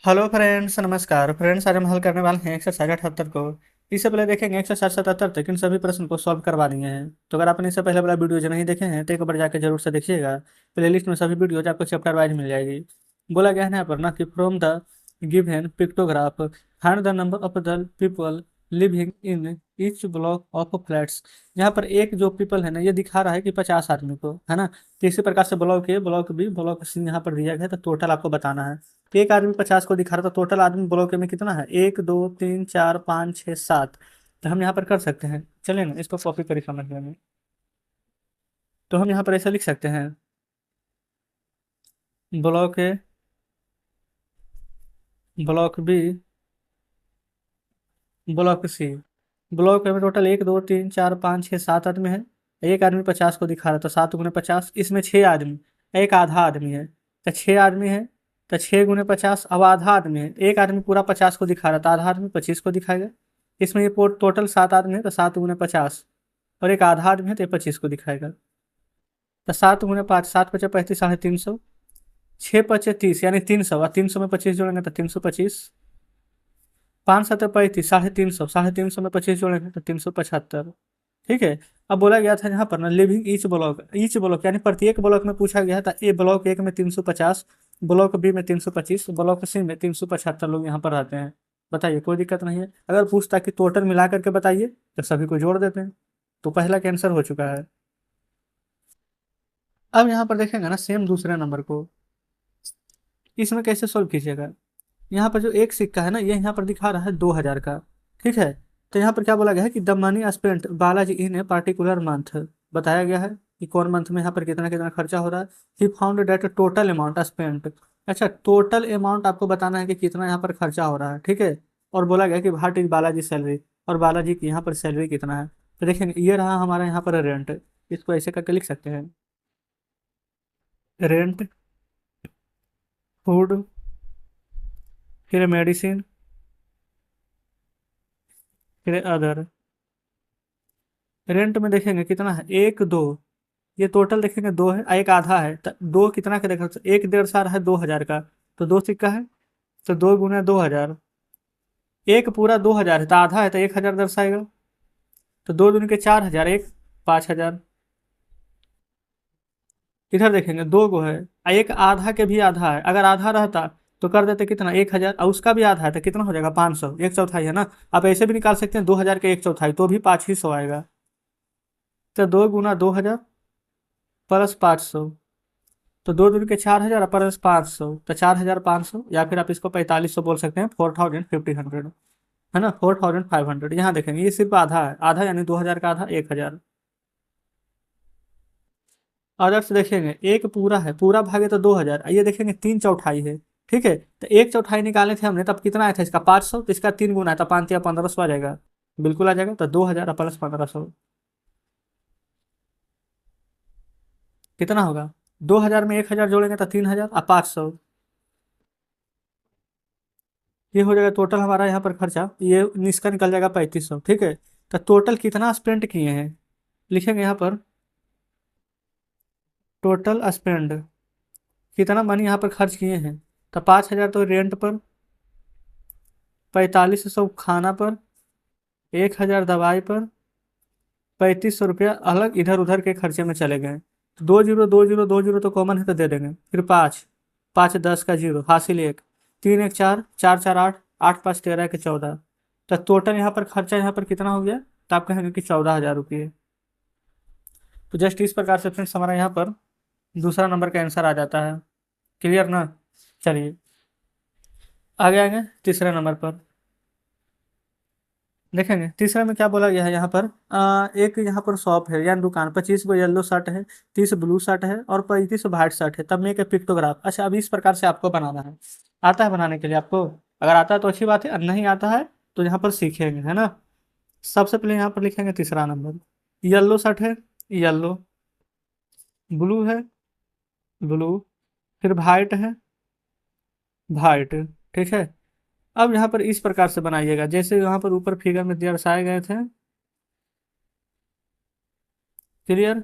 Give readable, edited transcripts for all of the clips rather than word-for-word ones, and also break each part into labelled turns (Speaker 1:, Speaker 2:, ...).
Speaker 1: Hello friends, नमस्कार friends. आज हम हल करने वाले हैं एक्सरसाइज 78 को। इससे पहले देखेंगे एक्सरसाइज 77 तक इन सभी प्रश्न को सॉल्व करवा दिए हैं। तो अगर आपने इससे पहले वाला वीडियो जो नहीं देखे हैं तो एक बार जाकर जरूर से देखिएगा। प्लेलिस्ट में सभी वीडियोज आपको चैप्टर वाइज मिल जाएगी। बोला गया है ना यहाँ पर ना कि from the given pictograph find the number of the people living in each block of flats. यहाँ पर एक जो पीपल है ना, ये दिखा रहा है कि 50 आदमी को, है ना। तो इसी प्रकार से block A, block B, block C यहाँ पर दिया गया है। तो टोटल आपको बताना है। तो एक आदमी 50 को दिखा रहा था, टोटल आदमी ब्लॉक में कितना है? 1 2 3 4 5 6 7। तो हम यहाँ पर कर सकते हैं, चलिए ना इसको कॉपी करें समझने में। तो हम यहाँ पर ऐसा लिख सकते हैं, block A, block B, block C. Block A में टोटल 1 2 3 4 5 6 7 आदमी है। एक आदमी 50 को दिखा रहा था, 7 गुने 50, इसमें 6 आदमी, एक आधा आदमी है। तो 6 आदमी है, तो 6 गुने 50। अब आधा आदमी है, एक आदमी पूरा 50 को दिखा रहा था, आधा आदमी 25 को दिखाएगा। इसमें ये टोटल 7 आदमी है, तो 7 गुने 50, और एक आधा आदमी है तो ये 25 को दिखाएगा। तो 7 गुने 5, 7 × 5 = 350, 6 × 5 = 30 यानी 300, और 300 में 25 जोड़ेंगे तो 325। 5 × 7 = 35, 350, 350 में 25 जोड़ेंगे तो 375। ठीक है। अब बोला गया था यहाँ पर ना लिविंग ईच ब्लॉक यानी प्रत्येक ब्लॉक में पूछा गया था। ए ब्लॉक एक में 350, ब्लॉक बी में 325, ब्लॉक सी में 375 लोग यहाँ पर रहते हैं। बताइए, कोई दिक्कत नहीं है। अगर पूछता कि टोटल मिला करके बताइए तो सभी को जोड़ देते हैं। तो पहला कैंसर हो चुका है। अब यहाँ पर देखेंगे ना सेम दूसरे नंबर को, इसमें कैसे सोल्व कीजिएगा। यहाँ पर जो एक सिक्का है ना, ये यहाँ पर दिखा रहा है 2000 का। ठीक है। तो यहाँ पर क्या बोला गया है कि the money spent Balaji in a particular month. बताया गया है कि कौन मंथ में यहाँ पर कितना कितना खर्चा हो रहा है। He found that total amount spent. अच्छा, टोटल अमाउंट आपको बताना है कि कितना यहाँ पर खर्चा हो रहा है। ठीक है। और बोला गया कि व्हाट इज बालाजी सैलरी, और बालाजी की यहाँ पर सैलरी कितना है। तो देखेंगे, ये रहा हमारा यहाँ पर रेंट। इसको ऐसे करके लिख सकते हैं, रेंट, फूड, फिर मेडिसिन, फिर अदर। रेंट में देखेंगे कितना है, 1 2, ये टोटल देखेंगे 2 है, एक आधा है। तो दो कितना का देखा, तो 1 1.5 साल है 2000 का। तो दो सिक्का है, तो 2 × 2000। एक पूरा 2000 है तो आधा है तो 1000 दर्शाएगा। तो 2 दूनी के 4000, एक 5000। इधर देखेंगे 2 गो है, एक आधा के भी आधा है। अगर आधा रहता तो कर देते कितना, 1000, और उसका भी आधा है तो कितना हो जाएगा, 500, एक चौथाई है ना। आप ऐसे भी निकाल सकते हैं, 2000 के एक चौथाई तो भी 5 ही सौ आएगा। तो 2 × 2000 प्लस 500, तो 2 दूनी के 4000 और प्लस 500, तो 4500, या फिर आप इसको 4500 बोल सकते हैं, 4500, है ना, 4500। यहाँ देखेंगे ये सिर्फ आधा है, आधा यानी 2000 का आधा 1000। अदर से देखेंगे एक पूरा है, पूरा भागे तो 2000, ये देखेंगे 3 चौथाई है। ठीक है। तो 1 चौथाई निकाले थे हमने, तब कितना आया था इसका, 500, तो इसका 3 गुना है तो 5 या 1500 आ जाएगा। बिल्कुल आ जाएगा। तो 2000 प्लस 1500 कितना होगा, 2000 में 1000 जोड़ेंगे तो 3000 और 500, ये हो जाएगा टोटल हमारा यहाँ पर खर्चा। ये इसका निकल जाएगा 3500। ठीक है। तो टोटल कितना स्पेंड किए हैं, लिखेंगे यहाँ पर टोटल स्पेंड, कितना मनी यहाँ पर खर्च किए हैं। तो 5000 तो रेंट पर, 4500 खाना पर, 1000 दवाई पर, 3500 रुपया अलग इधर उधर के खर्चे में चले गए। तो 2 0 2 0 2 0 तो कॉमन है तो दे देंगे, फिर 5, 5 10 का जीरो हासिल 1, 3 1 4, 4 4 8, 8 5 13 के 14। तो टोटल यहाँ पर खर्चा यहाँ पर कितना हो गया, तो आप कहेंगे कि 14,000 रुपये। तो जस्ट इस प्रकार से फ्रेंड्स हमारा यहाँ पर दूसरा नंबर का आंसर आ जाता है। क्लियर ना। चलिए आगे आगे तीसरे नंबर पर देखेंगे। तीसरे में क्या बोला गया है यहाँ पर, एक यहाँ पर शॉप है यानी दुकान, 25 गो येलो शर्ट है, 30 ब्लू शर्ट है और 35 व्हाइट शर्ट है, तब में एक पिक्टोग्राफ। अच्छा, अब इस प्रकार से आपको बनाना है। आता है बनाने के लिए आपको? अगर आता है तो अच्छी बात है, और नहीं आता है तो यहाँ पर सीखेंगे, है ना। सबसे पहले यहाँ पर लिखेंगे तीसरा नंबर, येलो शर्ट है, येलो, ब्लू है, ब्लू, फिर व्हाइट है, व्हाइट। ठीक है। अब यहाँ पर इस प्रकार से बनाइएगा जैसे यहाँ पर ऊपर फिगर में दर्शाए गए थे। क्लियर।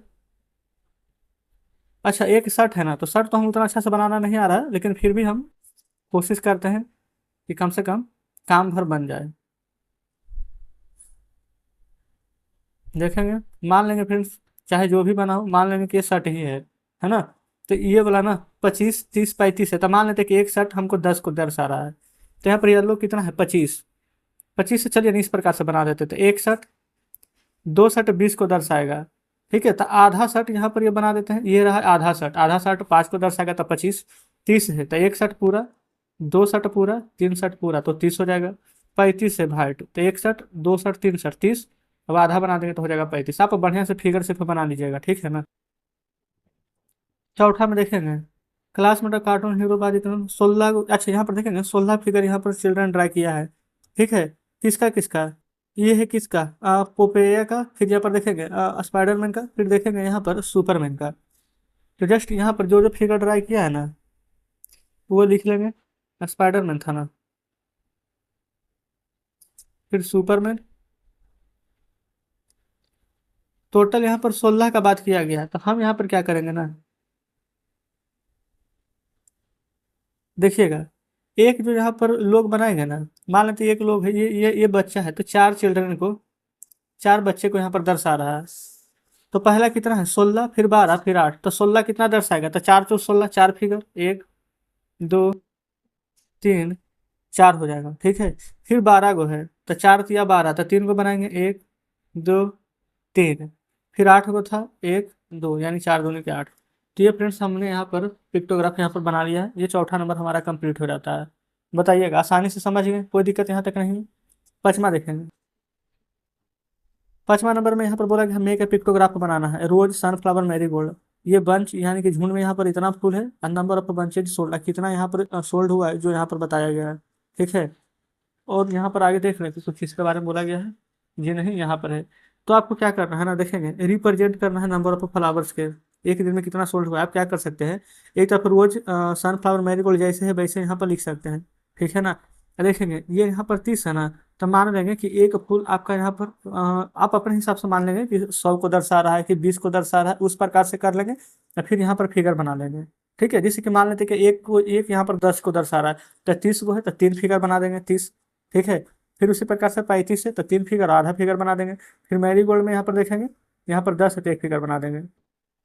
Speaker 1: अच्छा, एक शर्ट है ना, तो शर्ट तो हम उतना अच्छा से बनाना नहीं आ रहा है, लेकिन फिर भी हम कोशिश करते हैं। कि कम से कम काम भर बन जाए। देखेंगे, मान लेंगे फ्रेंड्स, चाहे जो भी बना हो, मान लेंगे कि ये शर्ट ही है ना। तो ये वाला ना 25 30 35 है, तो मान लेते हैं कि एक शर्ट हमको 10 को दर्शा रहा है। तो यहाँ पर येलो कितना है, 25। 25 से चलिए नहीं, इस प्रकार से बना देते, तो एक शर्ट, दो शर्ट 20 को दर्शाएगा। ठीक है, तो आधा शर्ट यहाँ पर ये बना देते हैं, ये रहा आधा शर्ट, आधा शर्ट 5 को दर्शाएगा, तो 25 30 है, तो एक शर्ट पूरा, दो शर्ट पूरा, तीन शर्ट पूरा, तो 30 हो जाएगा। 35 है भाई, तो एक शर्ट, दो शर्ट, तीन शर्ट, 30। अब आधा बना देंगे तो हो जाएगा 35। आप बढ़िया से फिगर सिर्फ बना लीजिएगा, ठीक है ना। चौथा में देखेंगे, क्लास में कार्टून हीरो बाजी 16। अच्छा, यहाँ पर देखेंगे 16 फिगर यहाँ पर चिल्ड्रन ड्रा किया है। ठीक है, किसका किसका, ये है किसका, पोपेया का, फिर यहाँ पर देखेंगे स्पाइडरमैन का, फिर देखेंगे यहाँ पर सुपरमैन का। तो जस्ट यहाँ पर जो जो फिगर ड्रा किया है ना, वो लिख लेंगे। स्पाइडरमैन था ना, फिर सुपरमैन। टोटल यहाँ पर 16 का बात किया गया है, तो हम यहाँ पर क्या करेंगे ना, देखिएगा, एक जो यहाँ पर लोग बनाएंगे ना, मान लेते हैं एक लोग है, ये बच्चा है, तो चार चिल्ड्रन को, चार बच्चे को यहाँ पर दर्शा रहा है। तो पहला कितना है, 16, फिर 12, फिर 8, तो 16 कितना दर्शाएगा, तो 4 × 16, चार फिगर, एक, दो, तीन, चार हो जाएगा। ठीक है, फिर 12 गो है, तो 4 × 12, तो तीन को बनाएंगे, एक, दो, तीन। फिर 8 गो था, एक, दो, यानी 4 × 2 = 8। तो ये फ्रेंड्स हमने यहाँ पर पिक्टोग्राफ यहाँ पर बना लिया है, ये चौथा नंबर हमारा कंप्लीट हो जाता है। बताइएगा, आसानी से समझ गए, कोई दिक्कत यहाँ तक नहीं। पाँचवा देखेंगे, 5वां नंबर में यहाँ पर बोला कि हमें एक पिक्टोग्राफ बनाना है, रोज, सनफ्लावर, मैरीगोल्ड। ये बंच यानी कि झुंड में यहाँ पर इतना फूल है, नंबर ऑफ बंचेज 16, कितना यहाँ पर सोल्ड हुआ है, जो यहाँ पर बताया गया है। ठीक है, और यहाँ पर आगे देख रहे हैं कि कुछ इसके बारे में बोला गया है, जी नहीं, यहाँ पर है। तो आपको क्या करना है ना, देखेंगे, रिप्रेजेंट करना है नंबर ऑफ फ्लावर्स के, एक दिन में कितना सोल्ड हुआ है। आप क्या कर सकते हैं, एक तरफ रोज, सनफ्लावर, मैरीगोल्ड जैसे है वैसे यहाँ पर लिख सकते हैं। ठीक है ना। देखेंगे ये यहाँ पर 30 है ना, तो मान लेंगे कि एक फूल आपका यहाँ पर, आप अपने हिसाब से मान लेंगे कि 100 को दर्शा रहा है कि 20 को दर्शा रहा है, उस प्रकार से कर लेंगे, या फिर यहाँ पर फिगर बना लेंगे। ठीक है, जैसे कि मान लेते हैं कि एक यहाँ पर 10 को दर्शा रहा है, तो 30 को है तो तीन फिगर बना देंगे, 30। ठीक है, फिर उसी प्रकार से 35 है तो तीन फिगर, आधा फिगर बना देंगे। फिर मैरीगोल्ड में यहाँ पर देखेंगे, यहाँ पर 10 है तो एक फिगर बना देंगे।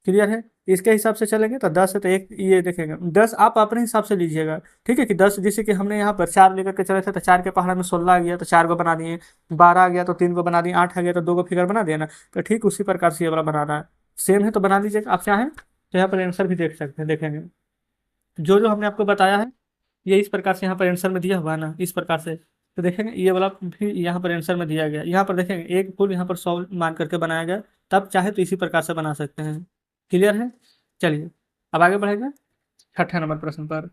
Speaker 1: क्लियर है, इसके हिसाब से चलेंगे तो 10 है तो एक, ये देखेंगे 10 आप अपने हिसाब से लीजिएगा। ठीक है, कि 10 जैसे कि हमने यहाँ पर 4 लेकर के चले थे, तो 4 के पहाड़ में 16 आ गया तो 4 को बना दिए, 12 आ गया तो 3 को बना दिए, 8 आ गया तो 2 को फिगर बना दिया ना। तो ठीक उसी प्रकार से ये वाला बनाना है, सेम है तो बना लीजिएगा। आप चाहें तो यहाँ पर आंसर भी देख सकते हैं, देखेंगे जो जो हमने आपको बताया है, ये इस प्रकार से यहाँ पर आंसर में दिया हुआ है ना, इस प्रकार से। तो देखेंगे ये वाला भी यहाँ पर आंसर में दिया गया, यहाँ पर देखेंगे एक फुल यहाँ पर 100 मान करके बनाया गया, तब चाहे तो इसी प्रकार से बना सकते हैं। क्लियर है, चलिए अब आगे बढ़ेंगे छठे नंबर प्रश्न पर।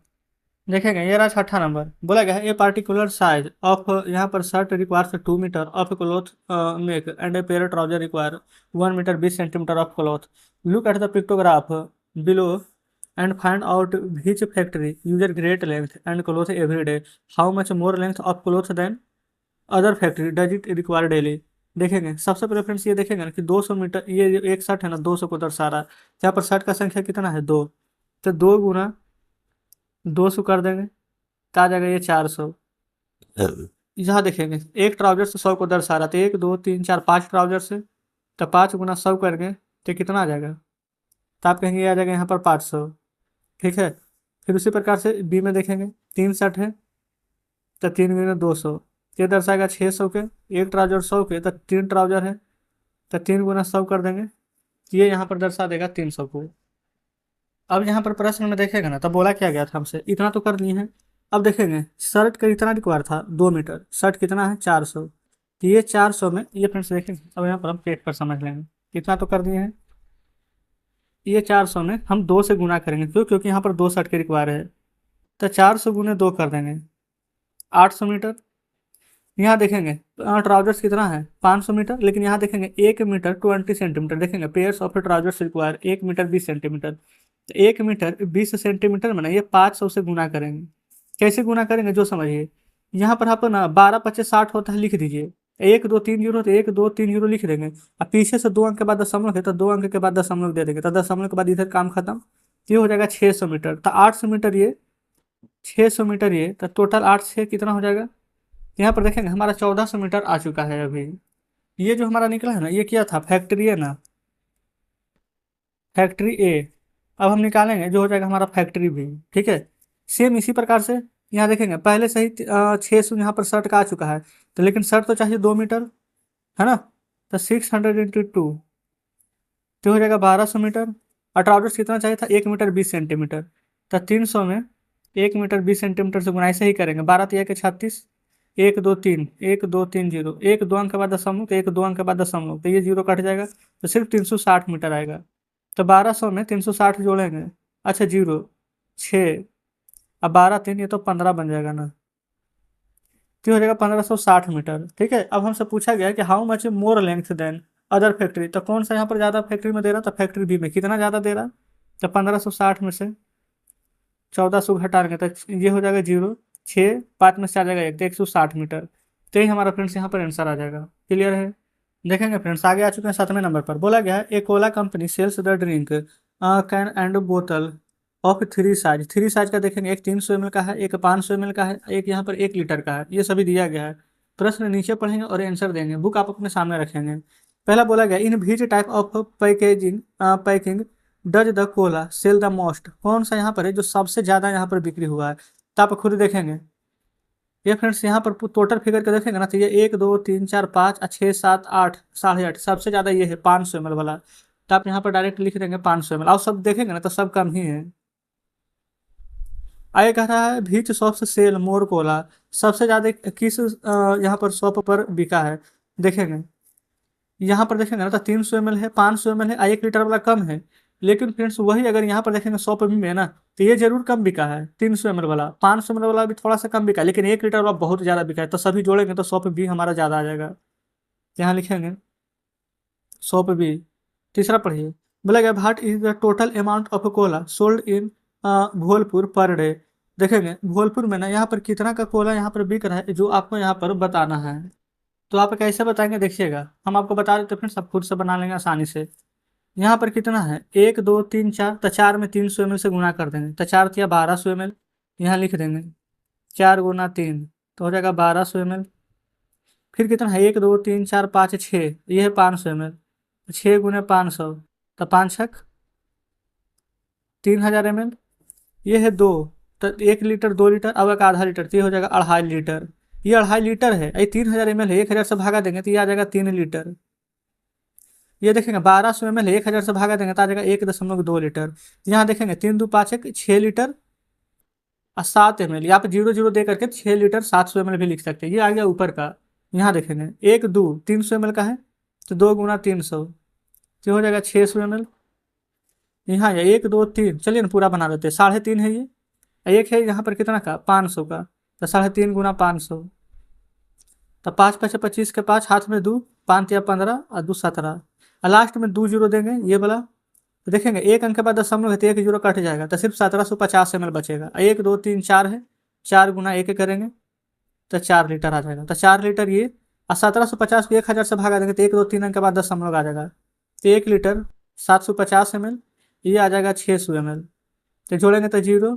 Speaker 1: देखेंगे ये रहा छठा नंबर, बोला गया है ए पार्टिकुलर साइज ऑफ, यहाँ पर shirt requires 2 metre of cloth make and a pair trouser require 1 metre 20 centimetre of cloth. Look at the pictograph below and find out which factory uses great length and cloth every day. How much more length of cloth than other factory does it require daily? देखेंगे सबसे पहले friends ये देखेंगे ना कि 200 metre, ये जो एक शर्ट है ना 200 को दर्शा रहा है, यहाँ पर शर्ट का संख्या कितना है, दो, तो 2 गुना 200 कर देंगे, तो आ जाएगा ये 400। यहाँ देखेंगे एक ट्राउजर से 100 को दर्शा रहा है, तो 1 2 3 4 5 ट्राउजर से, तो 5 × 100 करेंगे तो कितना आ जाएगा, तो आप कहेंगे ये आ जाएगा यहाँ पर 500। ठीक है, फिर उसी प्रकार से बी में देखेंगे, 3 शर्ट है तो 3 × 200, ये दर्शाएगा 600 के, एक ट्राउजर 100 के, तो 3 ट्राउजर है तो 3 × 100 कर देंगे, ये यहाँ पर दर्शा देगा 300 को। अब यहाँ पर प्रश्न में देखेगा ना, तब बोला क्या गया था हमसे, इतना तो कर लिए हैं। अब देखेंगे शर्ट का इतना रिक्वायर था 2 मीटर, शर्ट कितना है 400, तो ये 400 में, ये फ्रेंड्स देखेंगे, अब यहाँ पर हम पेट पर समझ लेंगे, इतना तो कर दिए हैं। ये 400 में हम 2 से गुना करेंगे, क्यों, क्योंकि यहाँ पर 2 शर्ट के रिक्वायर है, तो 400 × 2 कर देंगे, 800 मीटर। यहाँ देखेंगे ट्राउजर्स कितना है 500 मीटर, लेकिन यहाँ देखेंगे 1 मीटर 20 सेंटीमीटर, देखेंगे pairs of trousers require 1 metre 20 centimetre, तो 1 मीटर 20 सेंटीमीटर में ना ये 500 से गुना करेंगे। कैसे गुना करेंगे जो समझिए, यहाँ पर आप ना 12 × 25 = 60 होता है, लिख दीजिए, 1 2 3 0 तो 1 2 3 0 लिख देंगे, और पीछे से 2 अंक के बाद दशमलव है तो 2 अंक के बाद दशमलव दे देंगे, तो दशमलव के बाद इधर काम खत्म, ये हो जाएगा 600 मीटर। तो 800 मीटर ये 600 मीटर ये, तो टोटल 8 से कितना हो जाएगा। यहाँ पर देखेंगे हमारा 1400 मीटर आ चुका है अभी। ये जो हमारा निकला है ना, ये क्या था, फैक्ट्री है ना, फैक्ट्री ए। अब हम निकालेंगे जो हो जाएगा हमारा फैक्ट्री बी। ठीक है, सेम इसी प्रकार से यहाँ देखेंगे पहले से ही 600 यहाँ पर शर्ट का आ चुका है, तो लेकिन शर्ट तो चाहिए 2 मीटर, है ना। तो 600 × 2 तो हो जाएगा 1200 मीटर। और ट्राउजर्स कितना चाहिए था, 1 मीटर 20 सेंटीमीटर। तो 300 में 1 मीटर 20 सेंटीमीटर से गुना ऐसे ही करेंगे, 12×3 = 36। 1 2 3 1 2 3 0, एक दो अंक के बाद दशमलव, तो एक दो अंक के बाद दशमलव, तो ये जीरो कट जाएगा, तो सिर्फ 360 मीटर आएगा। तो 1200 में 360 जोड़ेंगे, अच्छा जीरो, 6, अब 12 3, ये तो 15 बन जाएगा ना, तो हो जाएगा 1560 मीटर। ठीक है, अब हमसे पूछा गया है कि how much more length than other factory, तो कौन सा यहाँ पर ज़्यादा फैक्ट्री में दे रहा था, फैक्ट्री बी में कितना ज़्यादा दे रहा। तो 1560 में से 1400 घटाएंगे तो ये हो जाएगा जीरो, 6, 5 में से आ जाएगा एक, तो 160 मीटर। तो यही हमारा फ्रेंड्स यहाँ पर आंसर आ जाएगा। क्लियर है। देखेंगे फ्रेंड्स, आगे आ चुके हैं 7वें नंबर पर। बोला गया है a cola company sells the drink can and बोतल ऑफ 3 साइज। 3 साइज का देखेंगे, एक 300 ml का है, एक 500 ml का है, एक यहाँ पर 1 लीटर का है, ये सभी दिया गया है। प्रश्न नीचे पढ़ेंगे और आंसर देंगे, बुक आप अपने सामने रखेंगे। पहला बोला गया in which type of packing does the cola sell the most, कौन सा यहाँ पर है जो सबसे ज्यादा यहाँ पर बिक्री हुआ है। तो आप खुद देखेंगे, ये फ्रेंड्स यहाँ पर टोटल फिगर के देखेंगे ना, तो ये 1 2 3 4 5 6 7 8 8.5, सबसे ज्यादा ये है 500 ml वाला। तो आप यहाँ पर डायरेक्ट लिख देंगे 500 ml, और सब देखेंगे ना तो सब कम ही है। आगे कह रहा है बीच शॉप से सेल मोर कोला, सबसे ज्यादा किस यहाँ पर शॉप पर बिका है। देखेंगे यहाँ पर देखेंगे ना तो 300 ml है, 500 ml है, 1 लीटर वाला कम है। लेकिन फ्रेंड्स वही अगर यहाँ पर देखेंगे 100 में ना, तो ये जरूर कम बिका है 300 ml वाला, 500 ml वाला भी थोड़ा सा कम बिका है, लेकिन 1 लीटर वाला बहुत ज्यादा बिका है। तो सभी जोड़ेंगे तो 100 भी हमारा ज्यादा आ जाएगा। यहाँ लिखेंगे 100 भी। तीसरा पढ़िए, बोला गया what is the total amount of cola sold in Bholpur per day. देखेंगे भोलपुर में ना यहाँ पर कितना का कोला यहाँ पर बिक रहा है, जो आपको यहाँ पर बताना है। तो आप कैसे बताएंगे, देखिएगा हम आपको बता देते हैं फ्रेंड्स, आप खुद से बना लेंगे आसानी से। यहाँ पर कितना है, 1 2 3 4, तो 4 में 300 ml से गुणा कर देंगे, तो 4 × 1200 ml। यहाँ लिख देंगे 4 × 3, तो हो जाएगा 1200 ml। फिर कितना है, 1 2 3 4 5 6, ये है 500 ml, 6 × 500, तो 5 छक 3000 ml। ये है 2, तो 1 लीटर 2 लीटर, अब एक आधा लीटर, तो ये हो जाएगा 2.5 लीटर। ये 2.5 लीटर है, ये 3000 ml है, 1000 से भागा देंगे तो ये आ जाएगा 3 लीटर। ये देखेंगे 1200 ml है, 1000 से भागा देंगे तो आ जाएगा 1.2 लीटर। यहाँ देखेंगे 3 2 5 1 6 लीटर और 7 ml, यहाँ पे जीरो जीरो दे करके 6 लीटर 700 ml भी लिख सकते हैं, ये आ गया ऊपर का। यहाँ देखेंगे 1 2 300 ml का है, तो 2 × 300, तो हो जाएगा 600 ml। यहाँ है 1 2 3, चलिए ना पूरा बना देते हैं, 3.5 है ये, एक है यहाँ पर कितना का 500 का, तो 3.5 × 500, तो 5 5 25 के 5 हाथ में दो, 5 या 15 और 2 17, और लास्ट में 2 जीरो देंगे ये वाला। तो देखेंगे एक अंक के बाद दशमलव है, तो 1 जीरो कट जाएगा, तो सिर्फ 1750 ml बचेगा। 1 2 3 4 है, 4 × 1 करेंगे तो 4 लीटर आ जाएगा, तो 4 लीटर ये। और 1750 को 1000 से भागा देंगे तो 1 2 3 अंक के बाद दशमलव आ जाएगा, तो 1 लीटर 750 ml, ये आ जाएगा 600 ml। तो जोड़ेंगे तो जीरो,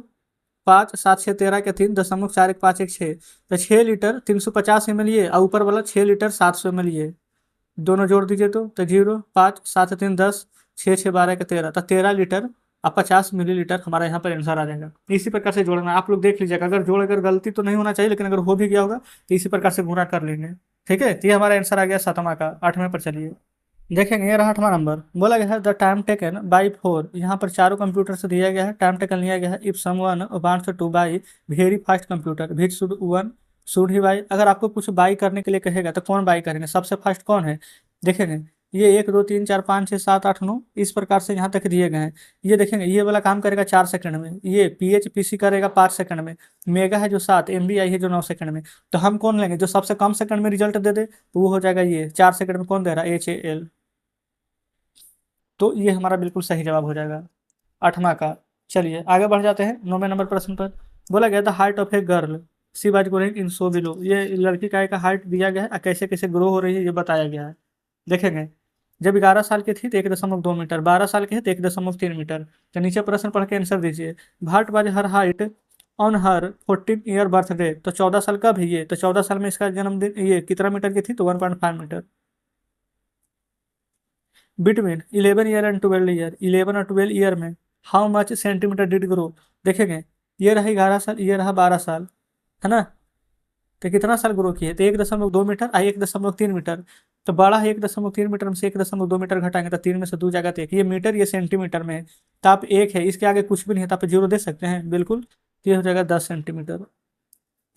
Speaker 1: 5 7 6 13 के 3 .4 1 5 1 6, तो 6 लीटर 350 ml ये, और ऊपर वाला 6 लीटर 700 ml ये, दोनों जोड़ दीजिए तो जीरो, 5 7 3 10, 6 6 12 के 13, तो 13 लीटर और 50 मिलीलीटर हमारा यहाँ पर आंसर आ जाएगा। इसी प्रकार से जोड़ना, आप लोग देख लीजिएगा, अगर जोड़ अगर गलती तो नहीं होना चाहिए, लेकिन अगर हो भी गया होगा तो इसी प्रकार से गुणा कर लेंगे। ठीक है, तो ये हमारा आंसर आ गया 7वां का। 8वें पर चलिए, देखेंगे ये रहा 8वां नंबर। बोला गया है the time taken by four, यहाँ पर चारों कंप्यूटर से दिया गया है, टाइम टेकन लिया गया है। If someone wants two by very fast computer which should one should he by, अगर आपको कुछ बाई करने के लिए कहेगा तो कौन बाई करेंगे, सबसे फास्ट कौन है। देखेंगे ये 1 2 3 4 5 6 7 8 9 इस प्रकार से यहाँ तक दिए गए हैं। ये देखेंगे ये वाला काम करेगा 4 सेकंड में, ये PHPC करेगा 5 सेकंड में, मेगा है जो 7, MBI है जो 9 सेकंड में। तो हम कौन लेंगे, जो सबसे कम सेकंड में रिजल्ट दे दे, तो वो हो जाएगा ये 4 सेकंड में कौन दे रहा है, HAL। तो ये हमारा बिल्कुल सही जवाब हो जाएगा 8वां का। चलिए आगे बढ़ जाते हैं 9वें नंबर प्रश्न पर। बोला गया था height of a girl she was growing in so below, ये लड़की का एक हाइट दिया गया है और कैसे कैसे ग्रो हो रही है ये बताया गया है। देखेंगे जब 11 साल की थी तो 1.2 मीटर, 12 साल के है तो 1.3 मीटर। तो नीचे प्रश्न पढ़ के आंसर दीजिए। What was her height on her 14 year birthday. तो 14 साल कब है ये? तो 14 साल में इसका जन्मदिन, ये कितना मीटर की थी? तो 1.5 मीटर। बिटवीन 11 ईयर एंड 12 ईयर, 11 और 12 ईयर में how much centimetre did grow? देखेंगे, ये रहा 11 साल, ये रहा 12 साल, है ना? तो कितना साल ग्रो किए? तो 1.2 मीटर 1.3 मीटर। तो बड़ा है 1.3 मीटर में से 1.2 मीटर घटाएंगे तो 3 में से 2 जाएगा तो 1। ये मीटर, ये सेंटीमीटर में है। तो आप 1 है, इसके आगे कुछ भी नहीं है तो आप 0 दे सकते हैं बिल्कुल। तो ये हो जाएगा 10 सेंटीमीटर।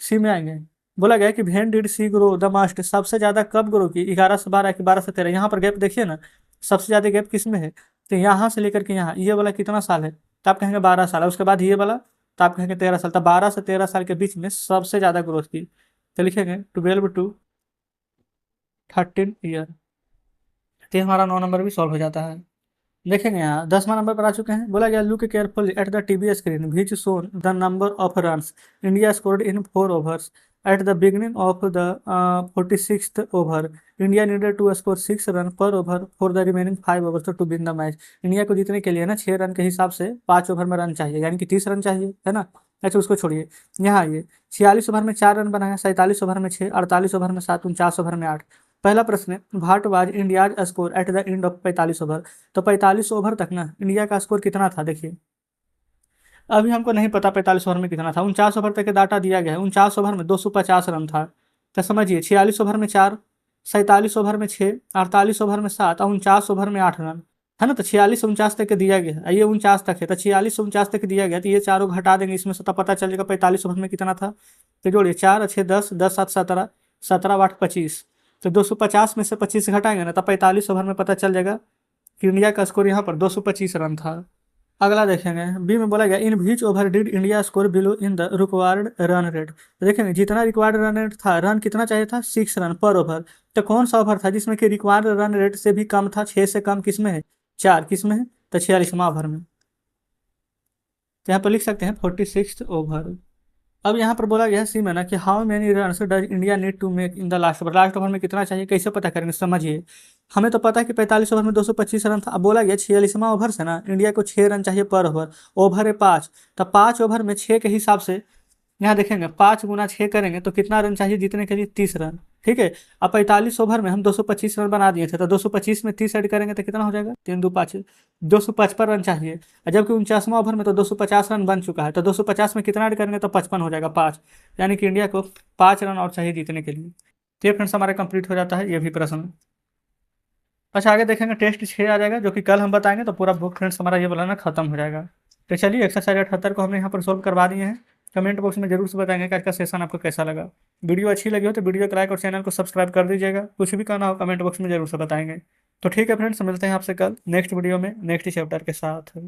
Speaker 1: सी में आएंगे। बोला गया कि when did she grow the most? सबसे ज्यादा कब ग्रो की? 11 से 12 कि 12 से 13? यहाँ पर गैप देखिए ना, सबसे ज्यादा गैप किस में है? तो यहाँ से लेकर के यहाँ, ये वाला कितना साल है? तो आप कहेंगे 12 साल, और उसके बाद ये वाला, तो आप कहेंगे 13 साल। तो 12 से 13 साल के बीच में सबसे ज्यादा ग्रोथ की। तो लिखेंगे 12 to 13 ईयर। तो ये हमारा 9 नंबर भी सॉल्व हो जाता है। देखेंगे यहाँ 10वां नंबर पर आ चुके हैं। बोला गया look carefully at the TV screen which shown the number of runs India scored in 4 overs at the beginning of the 46th over. India needed to score 6 run per over for the remaining 5 overs to win the match. India को जीतने के लिए ना 6 run के हिसाब से 5 over में run चाहिए, यानी कि 30 रन चाहिए, है ना? अच्छा, उसको छोड़िए। यहाँ ये 46 ओवर में 4 रन बनाया, 47 ओवर में 6, 48 ओवर में 7, 49 ओवर में 8। पहला प्रश्न है, what was India's score at the end of 45 over? तो 45 ओवर तक ना इंडिया का स्कोर कितना था? देखिए, अभी हमको नहीं पता 45 ओवर में कितना था। 49 ओवर तक का डाटा दिया गया है। 49 ओवर में 250 रन था। तो समझिए, 46 ओवर में 4, 47 ओवर में 6, 48 ओवर में 7 और 49 ओवर में 8 रन, है ना? तो 46 49 तक के दिया गया है, ये 49 तक है। तो 46 49 तक दिया गया, तो ये चारों घटा देंगे इसमें से, तो पता चलेगा 45 ओवर में कितना था। तो जोड़िए, 4 और 6 10, 10 7 17, 17 8 25। तो 250 में से 25 घटाएंगे ना, तो 45 ओवर में पता चल जाएगा कि इंडिया का स्कोर यहाँ पर 225 रन था। अगला देखेंगे, बी में बोला गया in which over did India score below in the required run rate? तो देखेंगे, जितना रिक्वायर्ड रन रेट था, रन कितना चाहिए था? 6 रन पर ओवर। तो कौन सा ओवर था जिसमें कि रिक्वायर्ड रन रेट से भी कम था? 6 से कम किस में है? 4 किस में है? तो 46वां ओवर में। तो यहाँ पर लिख सकते हैं 46th ओवर। अब यहाँ पर बोला गया है सी में ना कि how many run does India need to make in the last over? Last over में कितना चाहिए? कैसे पता करेंगे? समझिए, हमें तो पता है कि 45 ओवर में 225 रन था। अब बोला गया 46वां ओवर से ना इंडिया को 6 रन चाहिए पर ओवर। ओवर है 5, तो 5 ओवर में 6 के हिसाब से यहाँ देखेंगे, 5 × 6 करेंगे तो कितना रन चाहिए जीतने के लिए? 30 रन। ठीक है। अब 45 ओवर में हम 225 रन बना दिए थे, तो 225 में 30 ऐड करेंगे तो कितना हो जाएगा? 3 2 5, 255 रन चाहिए। और जबकि 49वां ओवर में तो 250 रन बन चुका है, तो 250 में कितना ऐड करेंगे? तो 55 हो जाएगा, 5। यानी कि इंडिया को 5 रन और चाहिए जीतने के लिए। तो ये फ्रेंड्स हमारा कंप्लीट हो जाता है ये भी प्रश्न। अच्छा, आगे देखेंगे टेस्ट 6 आ जाएगा, जो कि कल हम बताएंगे। तो पूरा बुक फ्रेंड्स हमारा ये वाला ना खत्म हो जाएगा। तो चलिए, एक्सरसाइज 78 को हमने यहाँ पर सोल्व करवा दिए हैं। कमेंट बॉक्स में जरूर से बताएंगे कि आज का सेशन आपको कैसा लगा। वीडियो अच्छी लगी हो तो वीडियो को लाइक और चैनल को सब्सक्राइब कर दीजिएगा। कुछ भी कहना हो कमेंट बॉक्स में जरूर से बताएंगे। तो ठीक है फ्रेंड्स, मिलते हैं आपसे कल नेक्स्ट वीडियो में नेक्स्ट चैप्टर के साथ।